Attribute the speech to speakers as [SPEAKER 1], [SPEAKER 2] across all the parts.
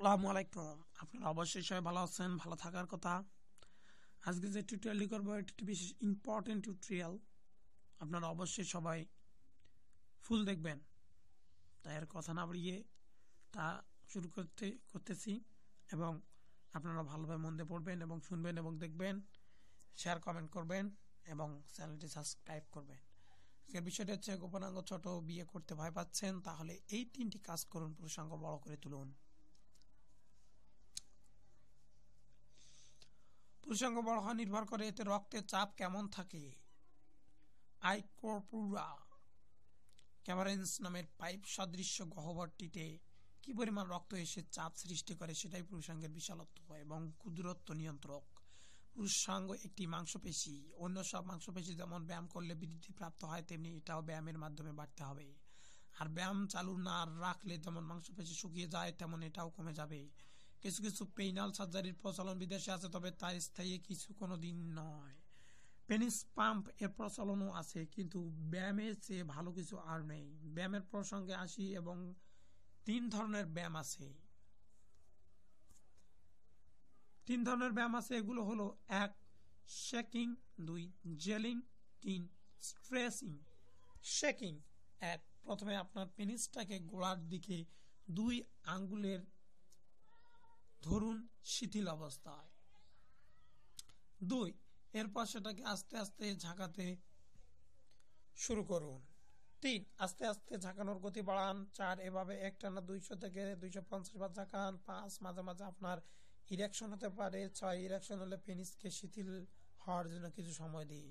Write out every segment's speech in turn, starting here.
[SPEAKER 1] আসসালামু আলাইকুম। আপনারা অবশ্যই সবাই ভালো আছেন, ভালো থাকার কথা। আজকে যে টিউটোরিয়ালটি করবো এটি একটি বিশেষ ইম্পর্টেন্ট টিউটোরিয়াল। আপনারা অবশ্যই সবাই ফুল দেখবেন। তাই এর কথা না বাড়িয়ে তা শুরু করতেছি এবং আপনারা ভালোভাবে মন দিয়ে পড়বেন এবং শুনবেন এবং দেখবেন, শেয়ার কমেন্ট করবেন এবং চ্যানেলটি সাবস্ক্রাইব করবেন। আজকের বিষয়টি হচ্ছে গোপনাঙ্গ ছোট, বিয়ে করতে ভয় পাচ্ছেন, তাহলে এই 3টি কাজ করুন, পুরুষাঙ্গ বড় করে তুলুন। পুরুষাঙ্গ বড় হওয়া নির্ভর করে এতে রক্তের চাপ কেমন থাকে। আইকোপুরা ক্যাভারেন্স নামের পাইপ সদৃশ্য গহ্বরটিতে কি পরিমাণ রক্ত এসে চাপ সৃষ্টি করে সেটাই পুরুষাঙ্গের বিশালত্ব এবং ক্ষুদ্রত্ব নিয়ন্ত্রক। পুরুষাঙ্গ একটি মাংসপেশি। অন্য সব মাংসপেশি যেমন ব্যায়াম করলে বৃদ্ধি প্রাপ্ত হয়, তেমনি এটাও ব্যায়ামের মাধ্যমে বাড়তে হবে। আর ব্যায়াম চালু না রাখলে যেমন মাংসপেশি শুকিয়ে যায়, তেমন এটাও কমে যাবে। কিছু কিছু পেইনাল সার্জারির প্রচলন বিদেশে আছে, তবে তা স্থায়ী কিছু কোনো দিন নয়। পেনিস পাম্প এর প্রচলনও আছে, কিন্তু ব্যায়ামের চেয়ে ভালো কিছু আর নেই। ব্যায়ামের প্রসঙ্গে আসি এবং 3 ধরনের ব্যায়াম আছে। 3 ধরনের ব্যায়াম আছে, এগুলো হলো 1 শেকিং, 2 জেলিং, 3 স্ট্রেচিং। শেকিং 1, প্রথমে আপনার পেনিসটাকে গোড়ার দিকে 2 আঙ্গুলের ধরুন শিথিল অবস্থায়। 2, এরপর সেটাকে আস্তে আস্তে ঝাঁকাতে শুরু করুন। 3, আস্তে আস্তে ঝাঁকানোর গতি বাড়ান। 4, এভাবে একটানা 200 থেকে 250 বার ঝাঁকান। 5, মাঝে মাঝে আপনার ইরেকশন হতে পারে। 6, ইরেকশন হলে পেনিসকে শিথিল হওয়ার জন্য কিছু সময় দিন।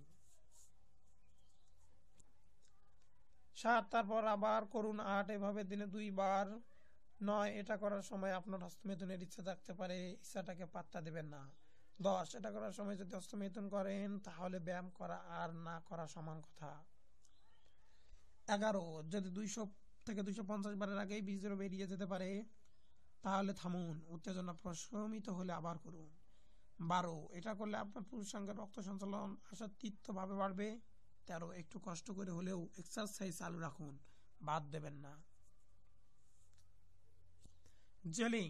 [SPEAKER 1] 7, তারপর আবার করুন। 8, এভাবে দিনে 2 বার। 9, এটা করার সময় আপনার হস্তমেথুনের ইচ্ছা থাকতে পারে, ইচ্ছাটাকে পাত্তা দেবেন না। 10, এটা করার সময় যদি হস্তমেথুন করেন তাহলে ব্যায়াম করা আর না করা সমান কথা। 11, যদি 200 থেকে 250 বারের আগেই বীর্য বেরিয়ে যেতে পারে তাহলে থামুন, উত্তেজনা প্রশমিত হলে আবার করুন। 12, এটা করলে আপনার পুরুষাঙ্গের রক্ত সঞ্চালন আশাতীতভাবে বাড়বে। 13, একটু কষ্ট করে হলেও এক্সারসাইজ চালু রাখুন, বাদ দেবেন না। জেলিং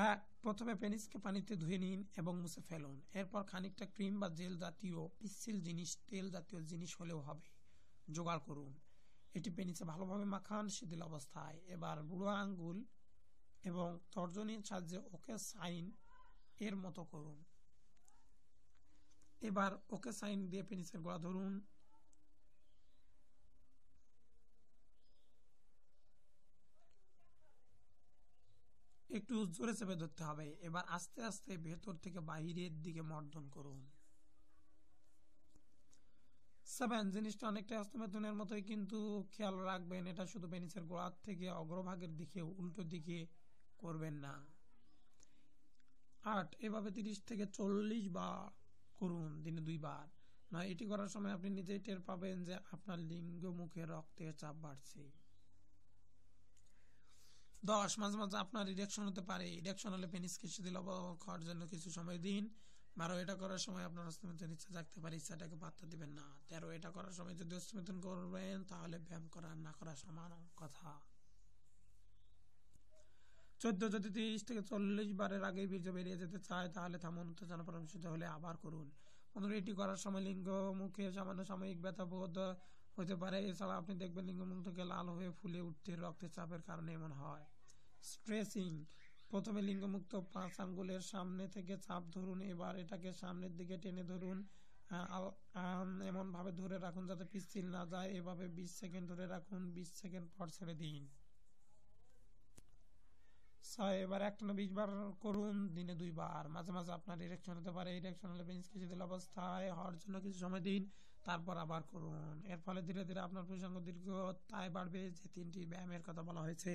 [SPEAKER 1] 1, প্রথমে পেনিসকে পানিতে ধুয়ে নিন এবং মুছে ফেলুন। এরপর খানিকটা ক্রিম বা জেল জাতীয় পিচ্ছিল জিনিস, তেল জাতীয় জিনিস হলেও হবে, জোগাড় করুন। এটি পেনিসে ভালোভাবে মাখান শিথিল অবস্থায়। এবার বুড়ো আঙ্গুল এবং তর্জনীর সাহায্যে ওকে সাইন এর মতো করুন। এবার ওকে সাইন দিয়ে পেনিসের গোড়া ধরুন। একটু জোরে চেপে ধরতে হবে। এবার আস্তে আস্তে ভেতর থেকে বাহিরের দিকে মর্দন করুন। 7, জিনিসটা অনেকটা হস্তমেথুনের মতোই, কিন্তু খেয়াল রাখবেন এটা শুধু পেনিসের গোড়ার থেকে অগ্রভাগের দিকে, উল্টো দিকে করবেন না। 8, এভাবে 30 থেকে 40 বার করুন, দিনে 2 বার। 9, এটি করার সময় আপনি নিজেই টের পাবেন যে আপনার লিঙ্গ মুখে রক্তের চাপ বাড়ছে। 10, মাঝে মাঝে আপনার ইরেকশন হতে পারে। ইরেকশন হলে পেনিসকে শিথিল হওয়ার জন্য কিছু সময় দিন। 12, এটা করার সময় আপনার হস্তমেথুন ইচ্ছা থাকতে পারে, ইচ্ছাটাকে পাত্তা দিবেন না। 13, এটা করার সময় যদি হস্তমেথুন করবেন তাহলে ব্যায়াম করা না করা সমান কথা। 14, যদি 30 থেকে 40 বারের আগে বীর্য বেরিয়ে যেতে চায় তাহলে থামুন, উত্তেজনা প্রশমিত হলে আবার করুন। 15, এটি করার সময় লিঙ্গ মুখে সামান্য সাময়িক ব্যথা বোধ হতে পারে। এছাড়া আপনি দেখবেন লিঙ্গ মুখ থেকে লাল হয়ে ফুলে উঠতে রক্তের চাপের কারণে এমন হয়। স্ট্রেচিং, প্রথমে লিঙ্গমুক্ত 5 আঙ্গুলের সামনে থেকে চাপ ধরুন। এবার এটাকে সামনের দিকে টেনে ধরুন, এমন ভাবে ধরে রাখুন যাতে পিচ্ছিল না যায়। এভাবে 20 সেকেন্ড ধরে রাখুন, 20 সেকেন্ড পর ছেড়ে দিন। 6, এবার একটানা 20 বার করুন, দিনে 2 বার। মাঝে মাঝে আপনার ইরেকশন হতে পারে। ইরেকশন হলে পেনিসকে শিথিল অবস্থায় হওয়ার জন্য কিছু সময় দিন, তারপর আবার করুন। এর ফলে ধীরে ধীরে আপনার পুরুষাঙ্গ দীর্ঘতায় বাড়বে। যে 3টি ব্যায়ামের কথা বলা হয়েছে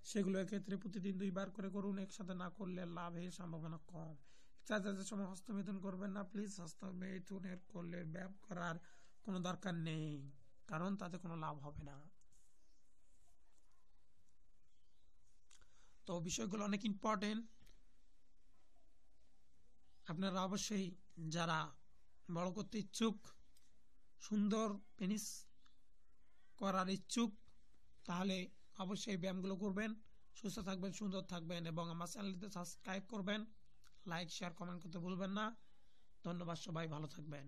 [SPEAKER 1] সেগুলোর ক্ষেত্রে প্রতিদিন 2 বার করে করুন। একসাথে না করলে লাভের সম্ভাবনা কম। এক্সারসাইজের সময় হস্তমেথুন করবেন না প্লিজ। হস্তমেথুনের করলে ব্যায়াম করার কোনো দরকার নেই, কারণ তাতে কোনো লাভ হবে না। তো বিষয়গুলো অনেক ইম্পর্টেন্ট। আপনারা অবশ্যই যারা বড় করতে ইচ্ছুক, সুন্দর পেনিস করার ইচ্ছুক, তাহলে অবশ্যই ব্যায়ামগুলো করবেন। সুস্থ থাকবেন, সুন্দর থাকবেন এবং আমার চ্যানেলটিতে সাবস্ক্রাইব করবেন। লাইক, শেয়ার, কমেন্ট করতে ভুলবেন না। ধন্যবাদ, সবাই ভালো থাকবেন।